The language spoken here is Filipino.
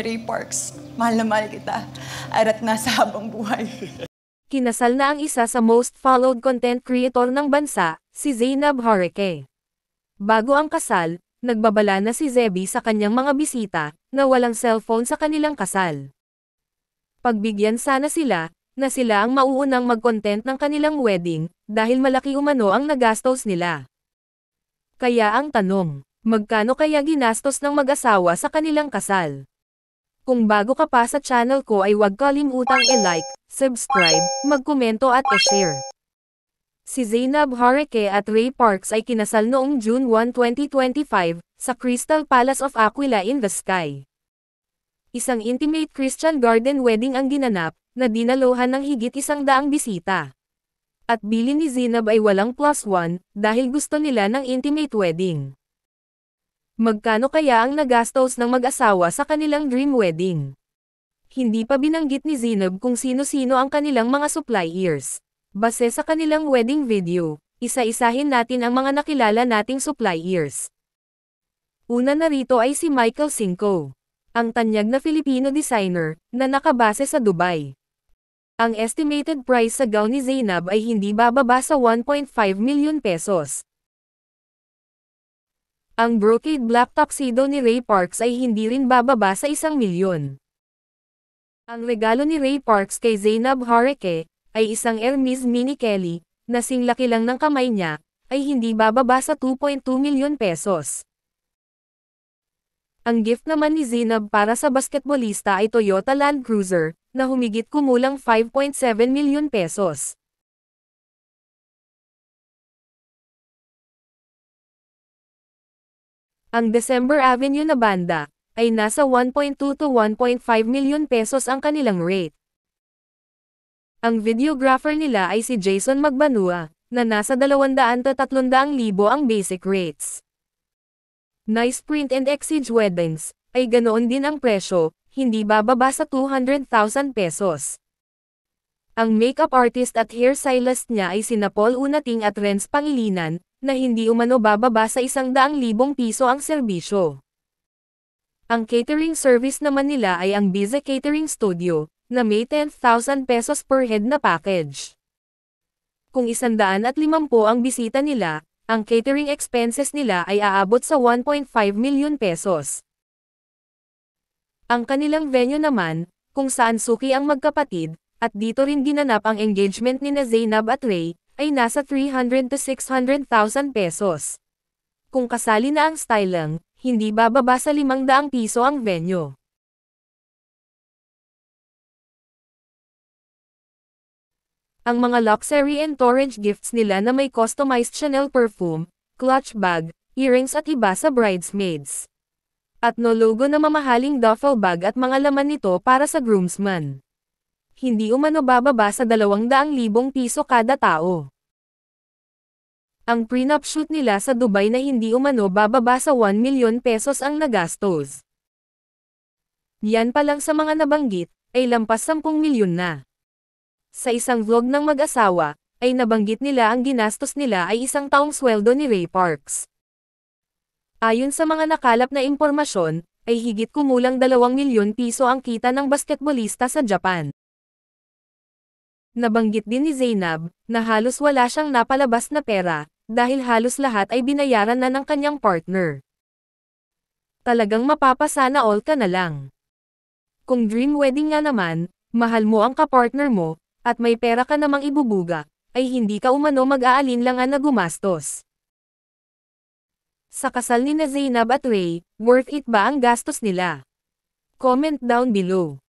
Ray Parks, mahal na mahal kita. Arat na sa habang buhay. Kinasal na ang isa sa most followed content creator ng bansa, si Zainab Hareque. Bago ang kasal, nagbabala na si Zeby sa kanyang mga bisita, na walang cellphone sa kanilang kasal. Pagbigyan sana sila, na sila ang mauunang mag-content ng kanilang wedding, dahil malaki umano ang nagastos nila. Kaya ang tanong, magkano kaya ginastos ng mag-asawa sa kanilang kasal? Kung bago ka pa sa channel ko ay huwag kalimutang i-like, subscribe, magkomento at i-share. Si Zainab Hareque at Ray Parks ay kinasal noong June 1, 2025, sa Crystal Palace of Aquila in the Sky. Isang intimate Christian garden wedding ang ginanap, na dinaluhan ng higit 100 bisita. At bilin ni Zainab ay walang +1, dahil gusto nila ng intimate wedding. Magkano kaya ang nagastos ng mag-asawa sa kanilang dream wedding? Hindi pa binanggit ni Zainab kung sino-sino ang kanilang mga suppliers. Base sa kanilang wedding video, isa-isahin natin ang mga nakilala nating suppliers. Una na rito ay si Michael Cinco, ang tanyag na Filipino designer, na nakabase sa Dubai. Ang estimated price sa gown ni Zainab ay hindi bababa sa 1.5 million pesos. Ang brocade black tuxedo ni Ray Parks ay hindi rin bababa sa 1 milyon. Ang regalo ni Ray Parks kay Zainab Hareque, ay isang Hermes Mini Kelly, na singlaki lang ng kamay niya, ay hindi bababa sa 2.2 milyon pesos. Ang gift naman ni Zainab para sa basketbolista ay Toyota Land Cruiser, na humigit kumulang 5.7 milyon pesos. Ang December Avenue na banda, ay nasa 1.2 to 1.5 milyon pesos ang kanilang rate. Ang videographer nila ay si Jason Magbanua, na nasa 200 to 300,000 ang basic rates. Nice Print and Exige Weddings, ay ganoon din ang presyo, hindi bababa sa 200,000 pesos. Ang makeup artist at hairstylist niya ay sina Paul Unating at Renz Pangilinan, na hindi umano bababa sa 100,000 piso ang serbisyo. Ang catering service naman nila ay ang Biza Catering Studio, na may 10,000 pesos per head na package. Kung 150 ang bisita nila, ang catering expenses nila ay aabot sa 1.5 milyon pesos. Ang kanilang venue naman, kung saan suki ang magkapatid, at dito rin ginanap ang engagement ni Zainab at Ray, ay nasa 300 to 600,000 pesos. Kung kasali na ang styling, hindi bababa sa 500 piso ang venue. Ang mga luxury and entourage gifts nila na may customized Chanel perfume, clutch bag, earrings at iba sa bridesmaids. At no logo na mamahaling duffel bag at mga laman nito para sa groomsman. Hindi umano bababa sa 200,000 piso kada tao. Ang prenup shoot nila sa Dubai na hindi umano bababa sa 1 milyon pesos ang nagastos. Yan pa lang sa mga nabanggit, ay lampas 10 milyon na. Sa isang vlog ng mag-asawa, ay nabanggit nila ang ginastos nila ay 1 taong sweldo ni Ray Parks. Ayon sa mga nakalap na impormasyon, ay higit kumulang 2 milyon piso ang kita ng basketbolista sa Japan. Nabanggit din ni Zainab, na halos wala siyang napalabas na pera, dahil halos lahat ay binayaran na ng kanyang partner. Talagang mapapasana all ka na lang. Kung dream wedding nga naman, mahal mo ang kapartner mo, at may pera ka namang ibubuga, ay hindi ka umano mag-aalinlangan na gumastos. Sa kasal ni Zainab at Ray, worth it ba ang gastos nila? Comment down below.